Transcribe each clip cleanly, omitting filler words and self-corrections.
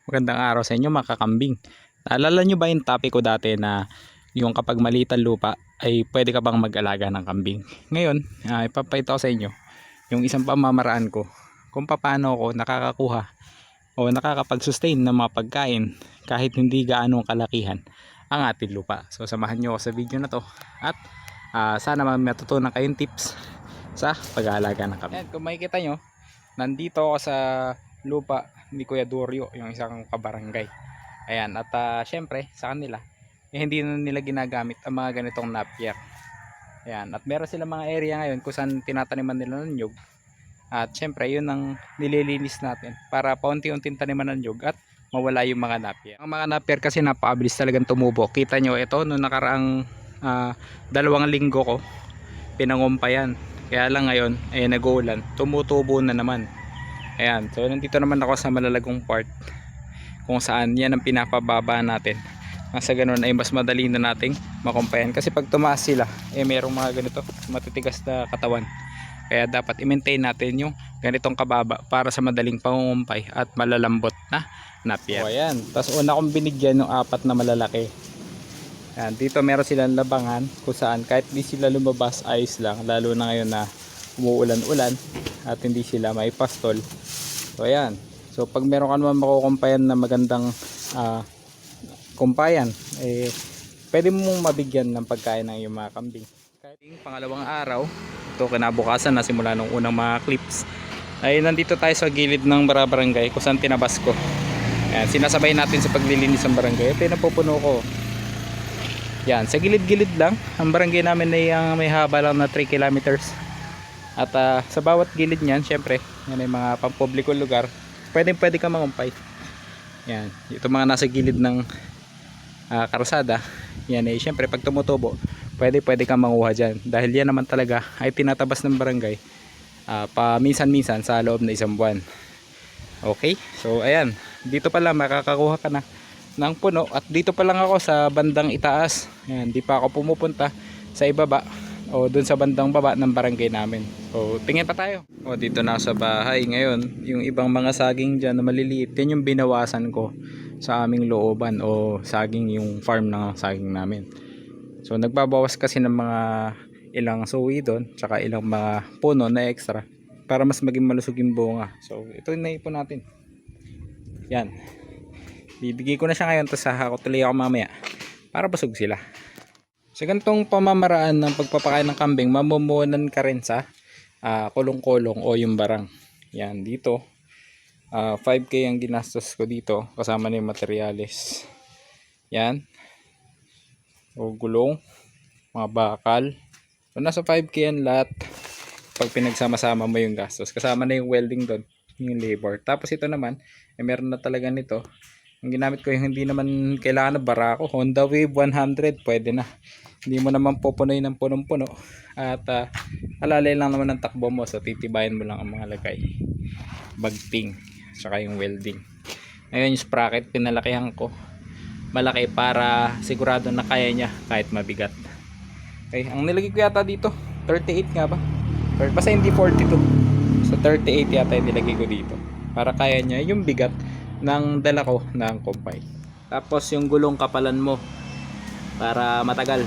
Magandang araw sa inyo mga kakambing. Naalala nyo ba yung topic ko dati na yung kapag maliit ang lupa ay pwede ka bang mag-alaga ng kambing? Ngayon, ipapakita ko sa inyo yung isang pamamaraan ko kung paano ako nakakakuha o nakakapag-sustain ng mga pagkain kahit hindi gaano kalakihan ang ating lupa. So samahan nyo ako sa video na to at sana matutunan kayong tips sa pag-aalaga ng kambing. Kung makikita nyo, nandito ako sa lupa ni Kuya Durio, yung isang kabarangay. Ayan, at syempre sa kanila hindi na nila ginagamit ang mga ganitong napier. Ayan, at meron sila mga area ngayon kung saan tinataniman nila ng nyug. At syempre yun ang nililinis natin para paunti-unting taniman ng nyug at mawala yung mga napier. Ang mga napier kasi napakabilis talagang tumubo. Kita nyo ito noong nakaraang 2 linggo ko pinangumpayan. Kaya lang ngayon ay nag-uulan, tumutubo na naman. Ayan, so nandito naman ako sa malalagong part kung saan yan ang pinapababa natin. Sa ganun ay mas madali na nating makumpayan. Kasi pag tumaas sila, merong mga ganito, matitigas na katawan. Kaya dapat i-maintain natin yung ganitong kababa para sa madaling pangungumpay at malalambot na napier. So ayan, tapos una kong binigyan ng 4 na malalaki. Ayan, dito meron silang labangan kung saan kahit di sila lumabas ayos lang. Lalo na ngayon na umuulan-ulan at hindi sila may pastol. So ayan, so pag meron ka naman makukumpayan na magandang kumpayan, pwede mong mabigyan ng pagkain ng iyong mga kambing. Kahit pangalawang araw, ito kinabukasan na simula nung unang mga clips, ay nandito tayo sa gilid ng barangay kung saan tinabas ko. Ayan, sinasabay natin sa paglilinis ng barangay. Ito yung napupuno ko. Yan, sa gilid-gilid lang. Ang barangay namin ay may haba lang na 3 kilometers. At sa bawat gilid niyan, syempre, yan ay mga pampublikong lugar. Pwede ka mangumpay. Yan, ito mga nasa gilid ng karusada. Yan ay syempre pag tumutubo, pwede ka manguha diyan. Dahil yan naman talaga ay tinatabas ng barangay paminsan-minsan sa loob na 1 buwan. Okay? So ayan, dito pa lang makakakuha ka na ng puno at dito pa lang ako sa bandang itaas. Ayan, di pa ako pumupunta sa ibaba o dun sa bandang baba ng barangay namin. So tingin pa tayo. O dito na sa bahay ngayon, yung ibang mga saging dyan na maliliit, yan yung binawasan ko sa aming looban o saging, yung farm ng saging namin. So nagbabawas kasi ng mga ilang suwi doon, tsaka ilang mga puno na extra para mas maging malusog yung bunga. So ito yung naipon natin. Yan, bibigay ko na siya ngayon, tapos tuloy ako mamaya para busog sila. Sa ganitong pamamaraan ng pagpapakain ng kambing, mamumunan ka rin sa kulong-kulong o yung barang. Yan, dito 5K ang ginastos ko dito kasama na yung materyales. Yan, o gulong, mga bakal. So nasa 5K yan lahat pag pinagsama-sama mo yung gastos. Kasama na yung welding doon, yung labor. Tapos ito naman, meron na talaga nito. Ang ginamit ko yung hindi naman kailangan na barako, Honda Wave 100, pwede na. Hindi mo naman pupunoy ng punong-puno at alalay lang naman ng takbo mo, so titibayin mo lang ang mga lagay, bagting, saka yung welding. Ngayon yung sprocket pinalakihan ko malaki para sigurado na kaya niya kahit mabigat. Okay, ang nilagay ko yata dito 38 nga ba, basta hindi 42, so 38 yata yung nilagay ko dito para kaya niya yung bigat ng dala ko ng kumpay. Tapos yung gulong kapalan mo para matagal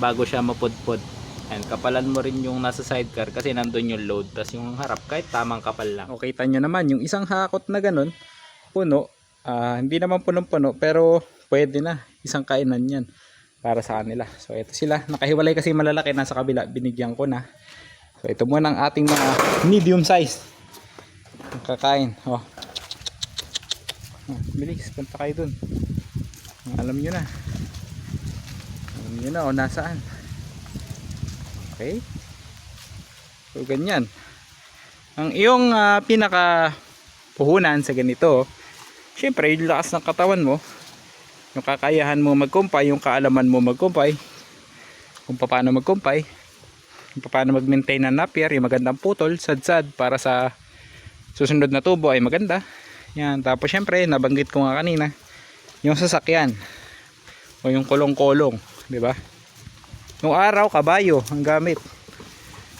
bago siya mapudpod. And kapalan mo rin yung nasa sidecar kasi nandun yung load. Tapos yung harap kahit tamang kapal lang. Okay, tanyo naman yung isang hakot na ganun puno, hindi naman punong-puno pero pwede na, isang kainan yan para sa kanila. So ito sila, nakahiwalay kasi malalaki nasa kabila, binigyan ko na. So ito muna ang ating mga medium size kakain. Bilis, punta kayo dun. Alam nyo na o nasaan. Okay, so ganyan ang iyong pinaka puhunan sa ganito. Syempre yung lakas ng katawan mo, yung kakayahan mo magkumpay, yung kaalaman mo magkumpay, kung paano magkumpay, kung paano mag-maintain ng napier, yung magandang putol, sadsad para sa susunod na tubo ay maganda. Yan, tapos syempre nabanggit ko nga kanina yung sasakyan o yung kulong-kulong, di ba? Nung araw kabayo ang gamit.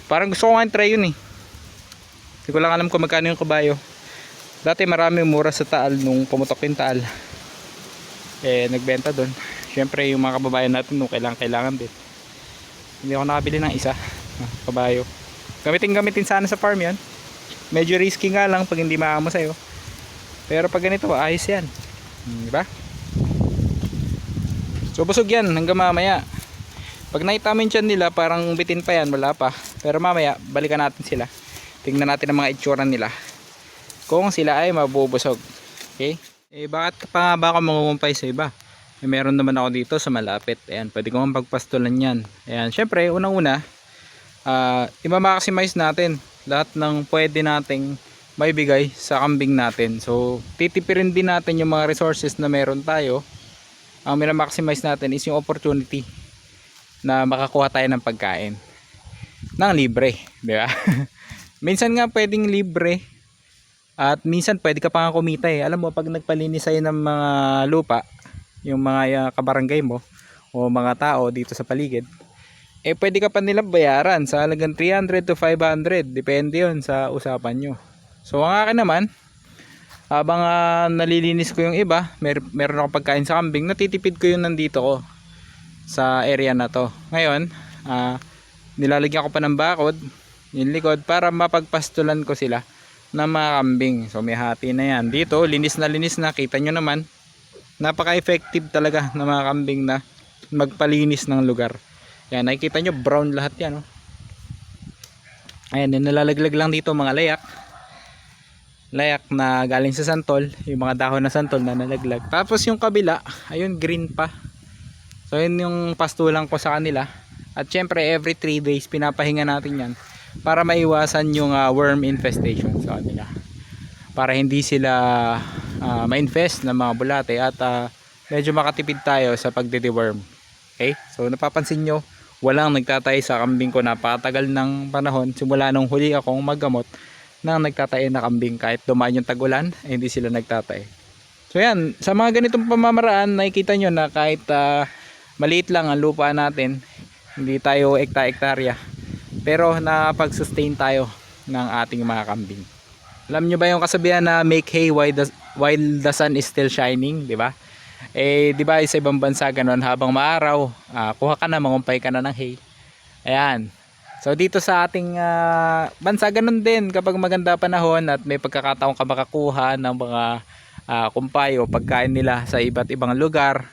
Parang gusto ko nga try yun eh. Hindi ko lang alam kung magkano yung kabayo. Dati marami mura sa Taal nung pumutok yung Taal. Nagbenta doon. Syempre yung mga kababayan natin nung kailangan din. Hindi ako nakabili ng isa. Kabayo. Gamitin sana sa farm yan. Medyo risky nga lang pag hindi maamo sa'yo. Pero pag ganito, ayos yan. Diba? So busog yan hanggang mamaya. Pag naitamin dyan nila, parang bitin pa yan, wala pa. Pero mamaya, balikan natin sila. Tingnan natin ang mga itsura nila. Kung sila ay mabubusog. Okay? Bakit pa nga ba ako mangungumpay sa iba? Meron naman ako dito sa malapit. Ayan, pwede kong pagpastulan yan. Ayan, syempre, unang-una, i-maximize natin lahat ng pwede nating maibigay sa kambing natin. So, titipirin din natin yung mga resources na meron tayo. Ang mina-maximize natin is yung opportunity na makakuha tayo ng pagkain ng libre, di ba? Minsan nga pwedeng libre at minsan pwede ka pa nga kumita eh. Alam mo, pag nagpalinis sa'yo ng mga lupa, yung mga kabarangay mo o mga tao dito sa paligid, pwede ka pa nilang bayaran sa halagang 300 to 500, depende yon sa usapan nyo. So ang akin naman, habang nalilinis ko yung iba, meron akong pagkain sa kambing, natitipid ko yung nandito ko sa area na to. Ngayon, nilalagyan ko pa ng bakod yung likod para mapagpastulan ko sila ng mga kambing. So may hati na yan. Dito, linis na, kita nyo naman. Napaka-effective talaga ng mga kambing na magpalinis ng lugar. Yan, nakikita nyo, brown lahat yan. Oh. Ayan, nalalaglag lang dito mga layak. Layak na galing sa santol, yung mga dahon na santol na nalaglag. Tapos yung kabila, ayun, green pa. So yun yung pastulang ko sa kanila. At syempre every 3 days pinapahinga natin yan para maiwasan yung worm infestation sa kanila. Para hindi sila ma-infest ng mga bulate at medyo makatipid tayo sa pagde-deworm. Okay? So napapansin nyo, walang nagtatay sa kambing ko. Napatagal ng panahon simula nung huli akong maggamot nang nagtatay na kambing. Kahit dumaan yung tag-ulan, hindi sila nagtatay. So yan, sa mga ganitong pamamaraan, nakikita nyo na kahit maliit lang ang lupa natin, hindi tayo ekta-ektarya, pero napag-sustain tayo ng ating mga kambing. Alam nyo ba yung kasabihan na make hay while the sun is still shining, di ba? Di ba sa ibang bansa ganun, habang maaraw, kuha ka na, mangumpay ka na ng hay. Ayan. So dito sa ating bansa ganun din, kapag maganda panahon at may pagkakataon ka makakuha ng mga kumpay o pagkain nila sa iba't ibang lugar,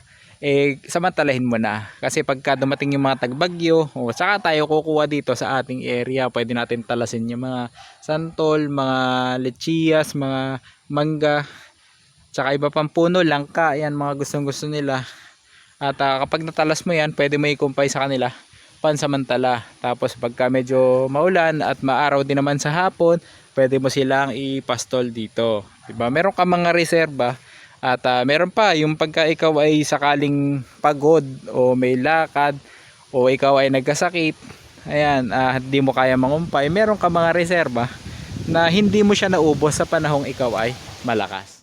samantalahin mo na. Kasi pagka dumating yung mga tagbagyo, saka tayo kukuha dito sa ating area. Pwede natin talasin yung mga santol, mga lechiyas, mga mangga, tsaka iba pang puno, langka. Yan, mga gustong gusto nila. At kapag natalas mo yan, pwede mo ikumpay sa kanila pansamantala. Tapos pagka medyo maulan at maaraw din naman sa hapon, pwede mo silang ipastol dito, diba? Meron ka mga reserba. At meron pa yung pagka ikaw ay sakaling pagod o may lakad o ikaw ay nagkasakit, ayan, hindi mo kaya mangumpay, meron ka mga reserba na hindi mo siya naubos sa panahong ikaw ay malakas.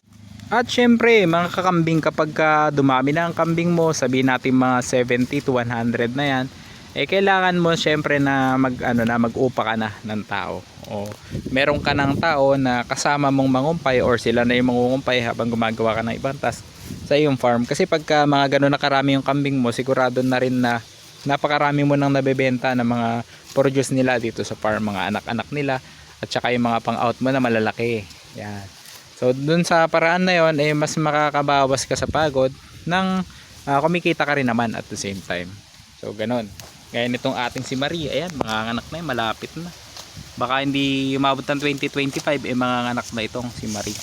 At syempre mga kakambing, kapag dumami na ang kambing mo, sabihin natin mga 70 to 100 na yan, kailangan mo syempre na mag-upa ka na ng tao. O meron ka ng tao na kasama mong mangumpay or sila na yung mangungumpay habang gumagawa ka ng ibang task sa iyong farm. Kasi pagka mga gano'n na karami yung kambing mo, sigurado na rin na napakarami mo nang nabebenta ng mga produce nila dito sa farm, mga anak-anak nila at saka yung mga pang-out mo na malalaki. Yan. So dun sa paraan na yon, mas makakabawas ka sa pagod ng kumikita ka rin naman at the same time. So ganon. Gaya nitong ating si Marie, ayan, mga anak na yun, malapit na. Baka hindi umabot ng 2025, mga anak na itong si Marie.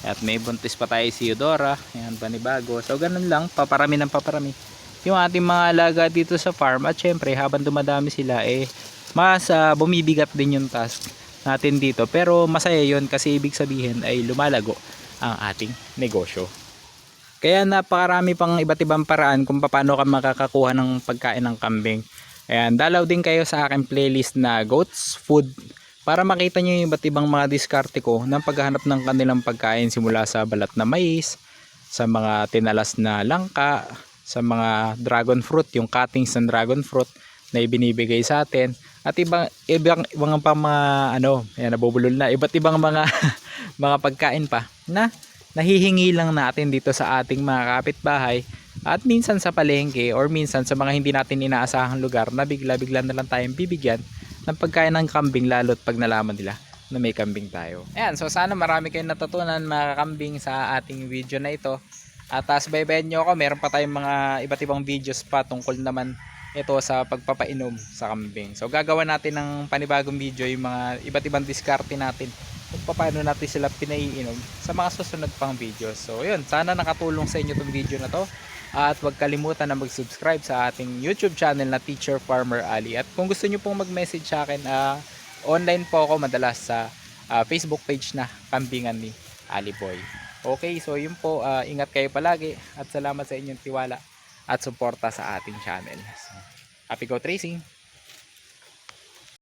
At may buntis pa tayo si Eudora, ayan, panibago. So ganun lang, paparami ng paparami yung ating mga alaga dito sa farm. At syempre habang dumadami sila, mas bumibigat din yung task natin dito. Pero masaya yun kasi ibig sabihin ay lumalago ang ating negosyo. Kaya napakarami pang iba't ibang paraan kung paano ka makakakuha ng pagkain ng kambing. Ayan, dalaw din kayo sa aking playlist na Goats Food para makita nyo yung iba't ibang mga diskarte ko ng paghahanap ng kanilang pagkain, simula sa balat na mais, sa mga tinalas na langka, sa mga dragon fruit, yung cuttings ng dragon fruit na ibinibigay sa atin, at ibang pang mga ano, ayan, nabubulol na, iba't ibang mga mga pagkain pa na nahihingi lang natin dito sa ating mga kapitbahay at minsan sa palengke or minsan sa mga hindi natin inaasahang lugar na bigla-bigla na lang tayong bibigyan ng pagkain ng kambing, lalo't pag nalaman nila na may kambing tayo. Ayan, so sana marami kayong natutunan mga kambing sa ating video na ito. At subaybayan nyo ako, meron pa tayong mga iba't ibang videos pa tungkol naman ito sa pagpapainom sa kambing. So gagawa natin ng panibagong video yung mga iba't ibang diskarte natin kung paano natin sila pinaiinom sa mga susunod pang videos. So yun, sana nakatulong sa inyo itong video na to. At huwag kalimutan na mag-subscribe sa ating YouTube channel na Teacher Farmer Ali. At kung gusto nyo pong mag-message sa akin, online po ako madalas sa Facebook page na Kambingan ni Ali Boy. Okay, so yun po, ingat kayo palagi at salamat sa inyong tiwala at suporta sa ating channel. So, happy goat racing!